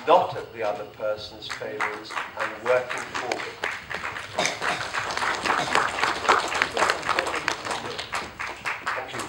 not at the other person's failings, and working forward. Thank you.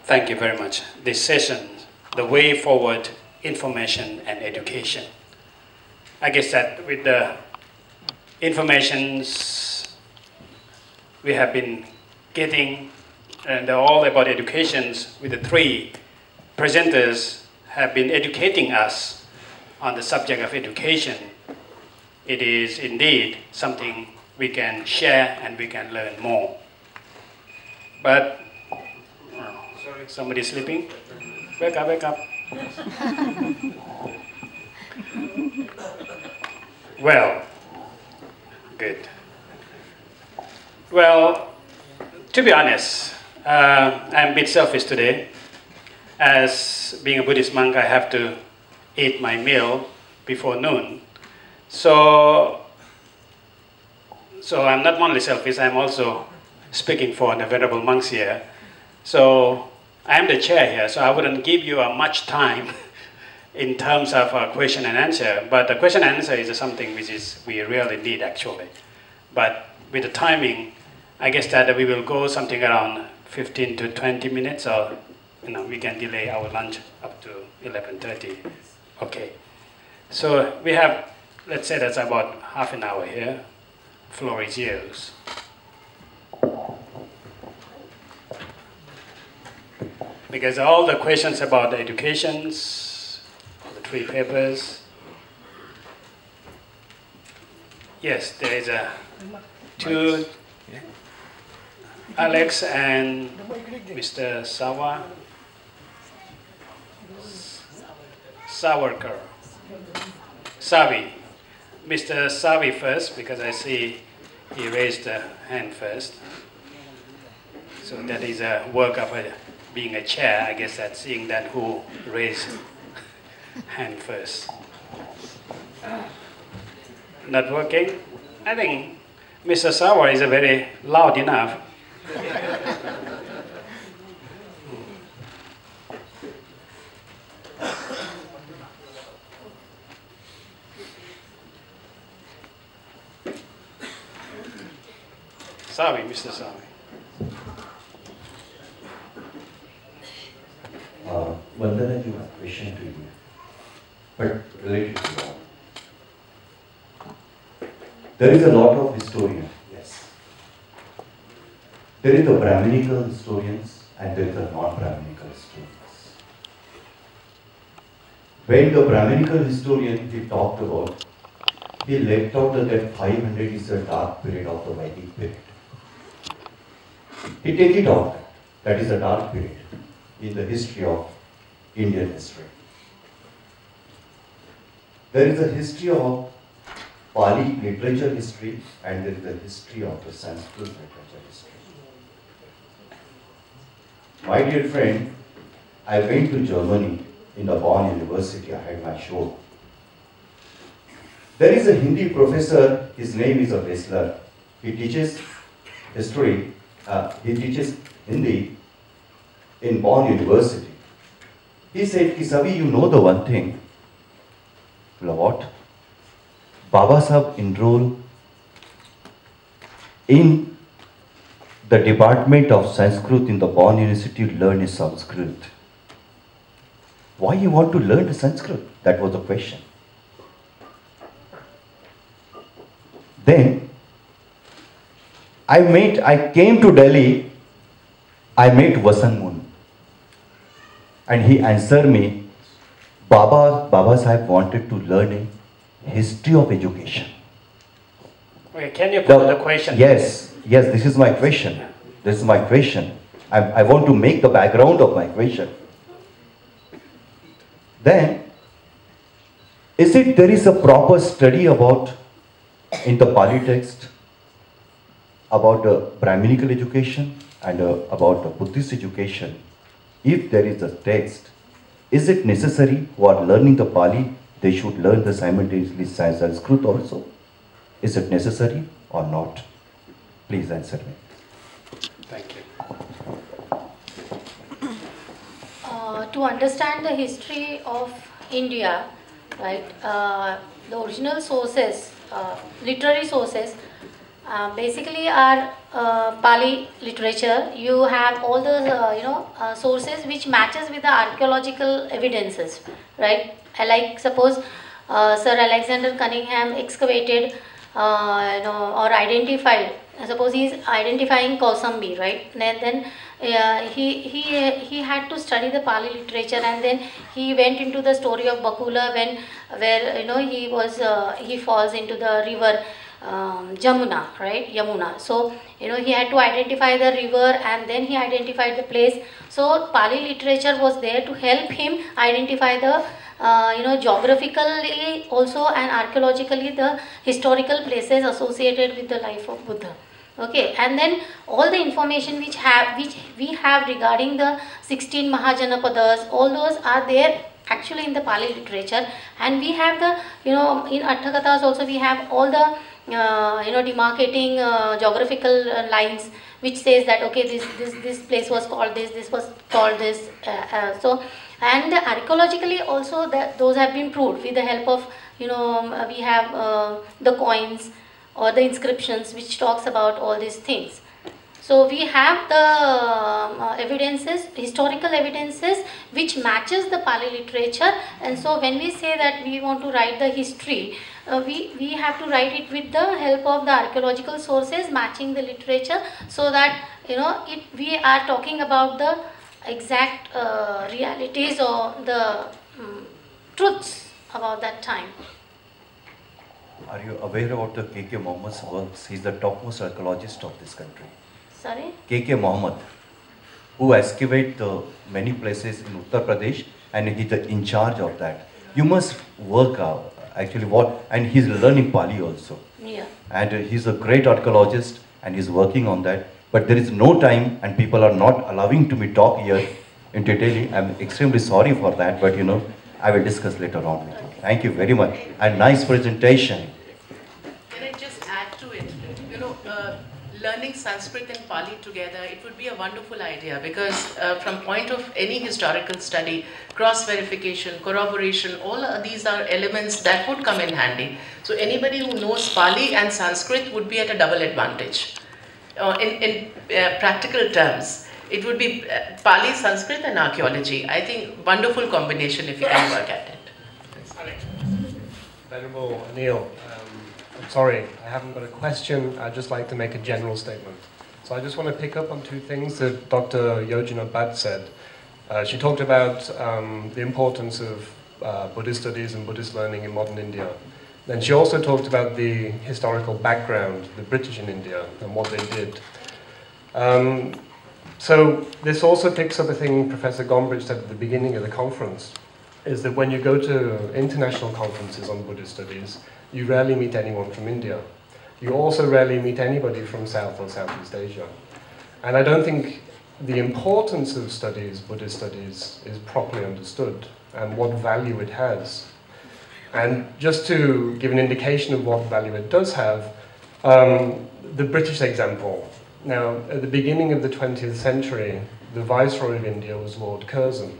Thank you very much. This session, the way forward, information and education. I guess that with the informations we have been getting and all about educations with the three presenters have been educating us on the subject of education. It is indeed something we can share and we can learn more. But, sorry, somebody sleeping? Wake up, wake up. Well, good. Well, to be honest, I'm a bit selfish today. As being a Buddhist monk, I have to eat my meal before noon. So I'm not only selfish, I'm also speaking for the Venerable monks here. So I'm the chair here, so I wouldn't give you much time in terms of question and answer. But the question and answer is something which we really need actually. But with the timing, I guess that we will go something around 15 to 20 minutes, or we can delay our lunch up to 11:30. Okay. So we have, let's say that's about half an hour here. Floor is yours. Because all the questions about the educations, all the three papers. Yes, there is two, Alex and Mr. Savarkar. Savi. Mr. Savi first, because I see he raised the hand first. So that is a work of being a chair. I guess that seeing that who raised hand first. Not working? I think Mr. Savar is very loud enough. Savi, Mr. Savi. Vandana, I have a question to you, but related to that. There is a lot of historians, yes. There is the Brahminical historians and there is the non-Brahminical historians. When the Brahminical historian he talked about, he left out that 500 is a dark period of the Vedic period. He take it out, that is a dark period in the history of Indian history. There is a history of Pali literature history and there is a history of the Sanskrit literature history. My dear friend, I went to Germany in the Bonn University, I had my show. There is a Hindi professor, his name is Wessler. He teaches history, he teaches Hindi in Bonn University. He said, Savi, you know the one thing. What? Baba Sahib enrolled in the department of Sanskrit in the Bonn University to learn Sanskrit. Why you want to learn the Sanskrit? That was the question. Then I came to Delhi, I met Vasan Mun. And he answered me, Baba Sahib wanted to learn a history of education. Okay, can you put the question? Yes, this is my question. This is my question. I want to make the background of my question. Then, is it there is a proper study about, in the Pali text, about the Brahminical education and about the Buddhist education? If there is a text, is it necessary for learning the Pali, they should learn the simultaneously Sanskrit also? Is it necessary or not? Please answer me. Thank you. to understand the history of India, right, the original sources, literary sources, basically are Pali literature. You have all the sources which matches with the archaeological evidences, right? Like suppose Sir Alexander Cunningham excavated, or identified. Suppose he is identifying Kausambi, right? Then he had to study the Pali literature, and then he went into the story of Bakula where he falls into the river Jamuna, right? Yamuna. So he had to identify the river, and then he identified the place. So Pali literature was there to help him identify the geographically also and archaeologically the historical places associated with the life of Buddha. Okay, and then all the information which we have regarding the 16 Mahajanapadas, all those are there actually in the Pali literature. And we have the in Arthakathas also we have all the demarcating geographical lines which says that okay, this place was called this was called this. So and archaeologically also those have been proved with the help of we have the coins or the inscriptions which talks about all these things. So we have the evidences, historical evidences which matches the Pali literature. And so when we say that we want to write the history, we have to write it with the help of the archaeological sources matching the literature, so that we are talking about the exact realities or the truths about that time. Are you aware about the K.K. Mohammad's works? He's the topmost archaeologist of this country. Sorry? K.K. Mohammed, who excavated many places in Uttar Pradesh, and he's in charge of that. You must work out actually and he's learning Pali also. Yeah. And he's a great archaeologist and he's working on that. But there is no time and people are not allowing to me talk here in detail. I'm extremely sorry for that, but I will discuss later on with you. Thank you very much. And nice presentation. Can I just add to it? Learning Sanskrit and Pali together, it would be a wonderful idea, because from point of any historical study, cross-verification, corroboration, all of these are elements that would come in handy. So anybody who knows Pali and Sanskrit would be at a double advantage. In practical terms, it would be Pali, Sanskrit and archaeology. I think wonderful combination if you can work at it. Venerable Anil, I'm sorry, I haven't got a question. I'd just like to make a general statement. So I just want to pick up on two things that Dr. Yojana Bhatt said. She talked about the importance of Buddhist studies and Buddhist learning in modern India. Then she also talked about the historical background, the British in India, and what they did. So this also picks up a thing Professor Gombrich said at the beginning of the conference, is that when you go to international conferences on Buddhist studies, you rarely meet anyone from India. You also rarely meet anybody from South or Southeast Asia. And I don't think the importance of Buddhist studies, is properly understood, and what value it has. And just to give an indication of what value it does have, the British example. Now, at the beginning of the 20th century, the Viceroy of India was Lord Curzon.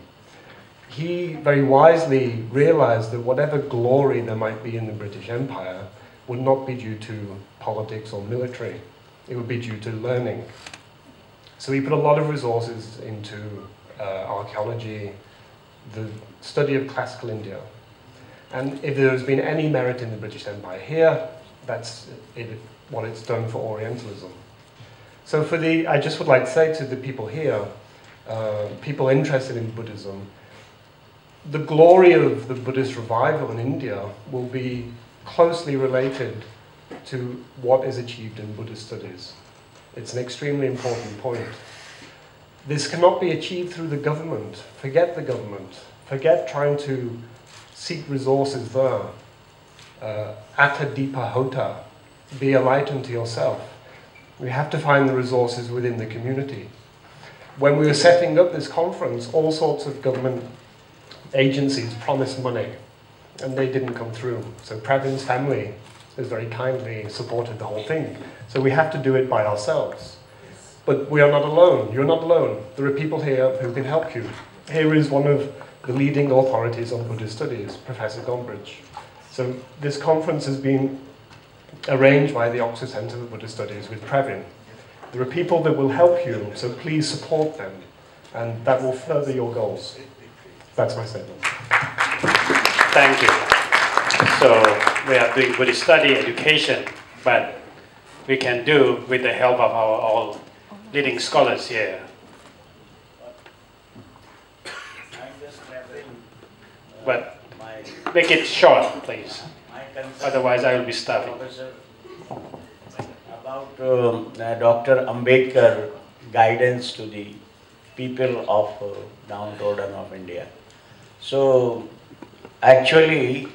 He very wisely realized that whatever glory there might be in the British Empire would not be due to politics or military. It would be due to learning. So he put a lot of resources into archaeology, the study of classical India. And if there's been any merit in the British Empire here, that's what it's done for Orientalism. So I just would like to say to the people here, people interested in Buddhism, the glory of the Buddhist revival in India will be closely related to what is achieved in Buddhist studies. It's an extremely important point. This cannot be achieved through the government. Forget the government. Forget trying to seek resources there. Atta Dipa Hota. Be a light unto yourself. We have to find the resources within the community. When we were setting up this conference, all sorts of government agencies promised money, and they didn't come through. So Pravin's family has very kindly supported the whole thing. So we have to do it by ourselves. But we are not alone. You're not alone. There are people here who can help you. here is one of the leading authorities on Buddhist studies, Professor Gombrich. So this conference has been arranged by the Oxford Centre for Buddhist Studies with Previn. There are people that will help you, so please support them, and that will further your goals. That's my statement. Thank you. So we are doing Buddhist study education, but we can do with the help of our all leading scholars here. But make it short, please. Otherwise, I will be starving. About Dr. Ambedkar guidance to the people of downtrodden of India. So, actually,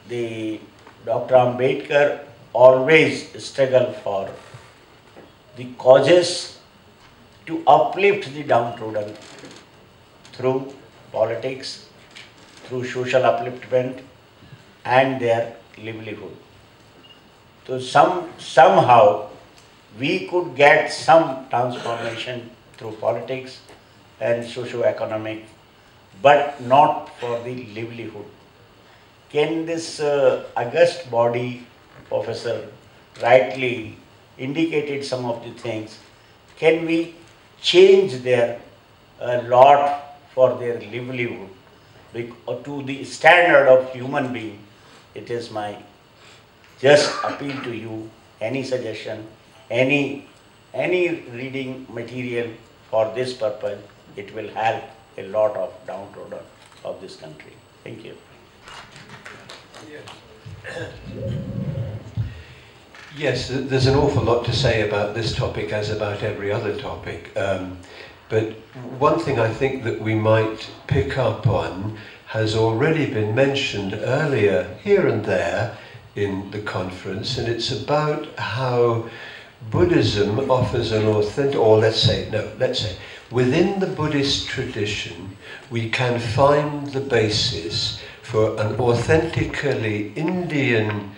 the Dr. Ambedkar always struggled for the causes to uplift the downtrodden through politics, through social upliftment and their livelihood. So somehow we could get some transformation through politics and socio-economic, but not for the livelihood. Can this august body, Professor rightly indicated some of the things, can we change their lot for their livelihood to the standard of human being? It is my just appeal to you, any suggestion, any reading material for this purpose, it will help a lot of downtrodden of this country. Thank you. Yes, there's an awful lot to say about this topic as about every other topic. But one thing I think that we might pick up on has already been mentioned earlier here and there in the conference, and it's about how Buddhism offers an authentic, or let's say, within the Buddhist tradition, we can find the basis for an authentically Indian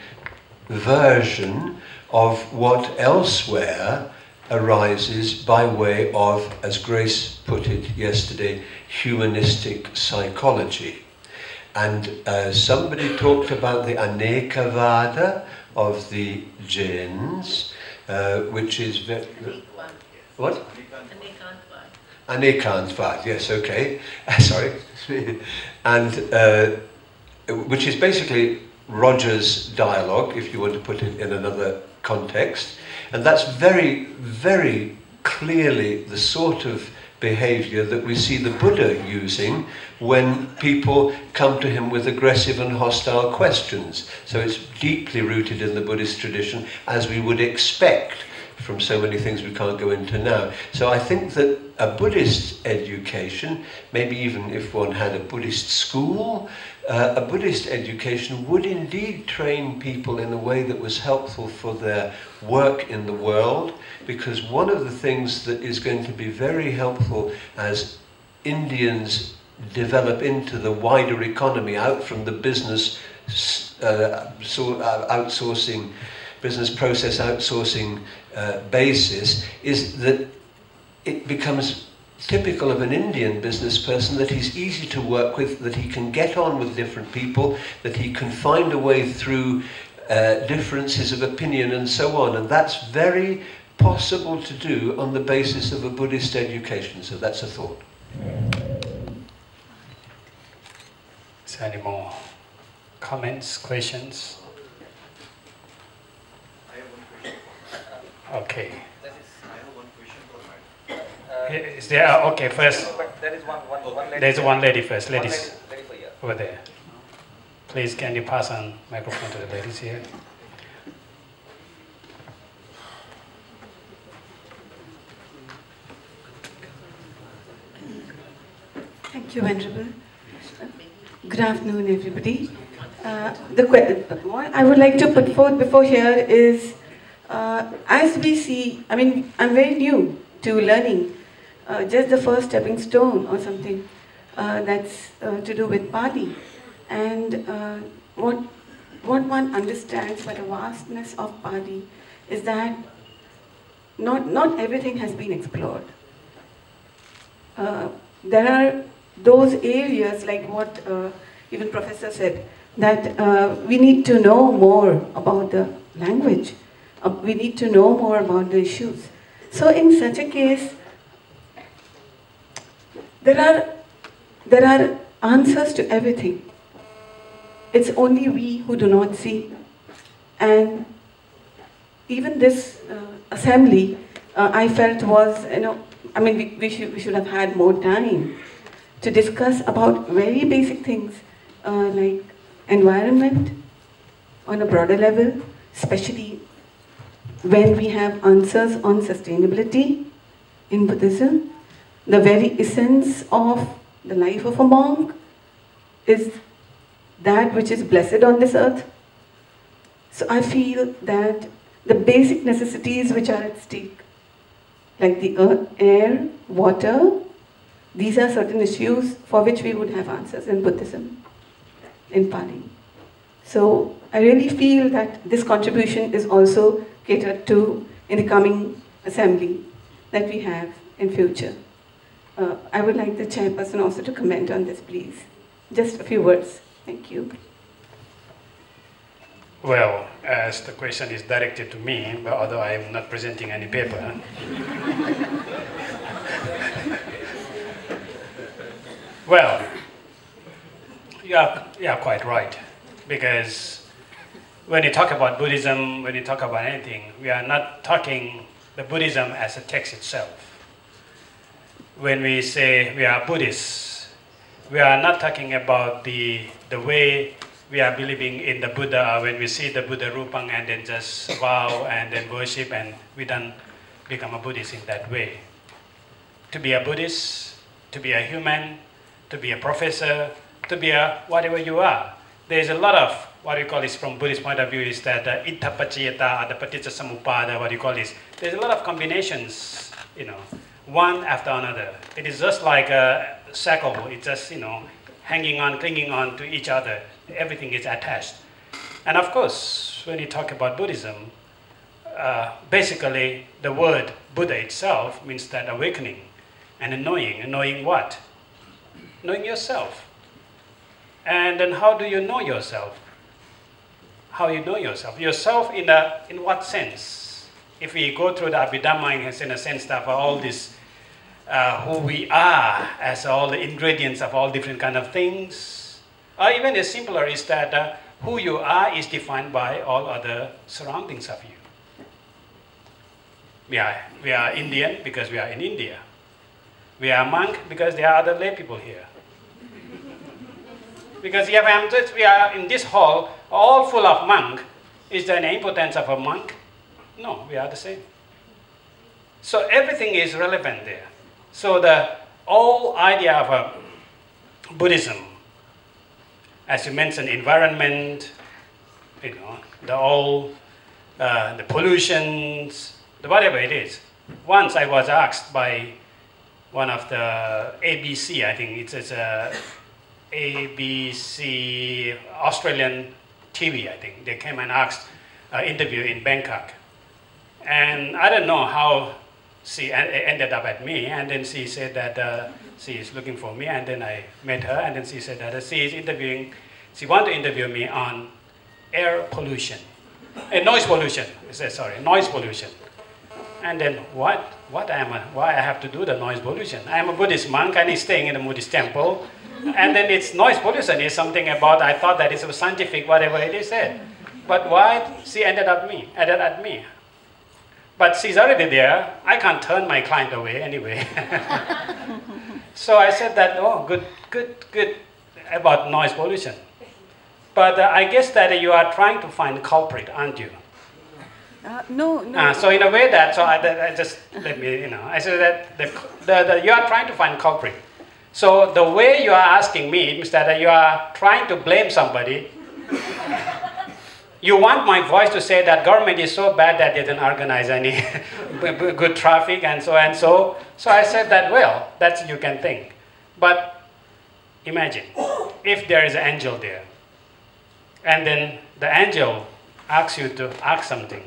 version of what elsewhere arises by way of, as Grace put it yesterday, humanistic psychology. And somebody talked about the Anekavada of the Jains, which is very... What? Anekantvad, yes, okay. Sorry. And which is basically Roger's dialogue, if you want to put it in another context. And that's very, very clearly the sort of behavior that we see the Buddha using when people come to him with aggressive and hostile questions. So it's deeply rooted in the Buddhist tradition, as we would expect from so many things we can't go into now. So I think that a Buddhist education, maybe even if one had a Buddhist school, a Buddhist education would indeed train people in a way that was helpful for their work in the world, because one of the things that is going to be very helpful as Indians develop into the wider economy, out from the business outsourcing, business process outsourcing basis, is that it becomes typical of an Indian business person that he's easy to work with, that he can get on with different people, that he can find a way through differences of opinion and so on. And that's very possible to do on the basis of a Buddhist education. So that's a thought. Is there any more comments, questions? I have one question. Okay. I have one question for Is there, okay, first. No, but there is one lady. There's one lady first, ladies Lady for, yeah. over there. Please, can you pass on microphone to the ladies here? Thank you, Venerable. Good afternoon, everybody. What I would like to put forth before here is, as we see, I mean, I'm very new to learning, just the first stepping stone or something that's to do with Pali. And what one understands by the vastness of Pali is that not everything has been explored. there are those areas like what even Professor said, that we need to know more about the language. We need to know more about the issues. So in such a case, there are answers to everything. It's only we who do not see. And even this assembly, I felt was, I mean, we should have had more time to discuss about very basic things like environment on a broader level, especially when we have answers on sustainability in Buddhism. The very essence of the life of a monk is that which is blessed on this earth. So I feel that the basic necessities which are at stake, like the earth, air, water, these are certain issues for which we would have answers in Buddhism, in Pali. So I really feel that this contribution is also catered to in the coming assembly that we have in future. I would like the chairperson also to comment on this, please. Just a few words. Thank you. Well, as the question is directed to me, but although I am not presenting any paper, well, you are quite right, because when you talk about Buddhism, when you talk about anything, we are not talking the Buddhism as a text itself. When we say we are Buddhists, we are not talking about the way we are believing in the Buddha, when we see the Buddha Rupang and then just vow and then worship, and we don't become a Buddhist in that way. To be a Buddhist, to be a human, to be a professor, to be a whatever you are. There is a lot of, what you call this from Buddhist point of view, is that ittha paccayata, the paticca samuppada, what you call this. There's a lot of combinations, one after another. It is just like a circle. It's just, hanging on, clinging on to each other. Everything is attached. And of course, when you talk about Buddhism, basically the word Buddha itself means that awakening and knowing. And knowing what? Knowing yourself. And then how do you know yourself? How you know yourself? Yourself in what sense? If we go through the Abhidhamma in a sense that all this, who we are as all the ingredients of all different kind of things, or even as simpler is that who you are is defined by all other surroundings of you. We are Indian because we are in India. We are monk because there are other lay people here. Because if we are in this hall, all full of monk, is there any importance of a monk? No, we are the same. So everything is relevant there. So the whole idea of Buddhism, as you mentioned, environment, the whole, the pollutions, whatever it is. Once I was asked by one of the ABC, I think it's a ABC Australian TV, I think. They came and asked an interview in Bangkok. And I don't know how she ended up at me, and then she said that she is looking for me, and then I met her, and then she said that she wants to interview me on air pollution, noise pollution. I said, sorry, noise pollution. And then why I have to do the noise pollution? I am a Buddhist monk and he's staying in a Buddhist temple. And then it's noise pollution is something about, I thought that it's a scientific, whatever it is said. But why she ended at me? But she's already there. I can't turn my client away anyway. So I said that, oh, good about noise pollution. But I guess that you are trying to find culprit, aren't you? No. So in a way that, so I just, let me, I said that you are trying to find culprit. So the way you are asking me means that you are trying to blame somebody. You want my voice to say that government is so bad that they didn't organize any good traffic and so and so. So I said that, well, that's you can think. But imagine, if there is an angel there, and then the angel asks you to ask something,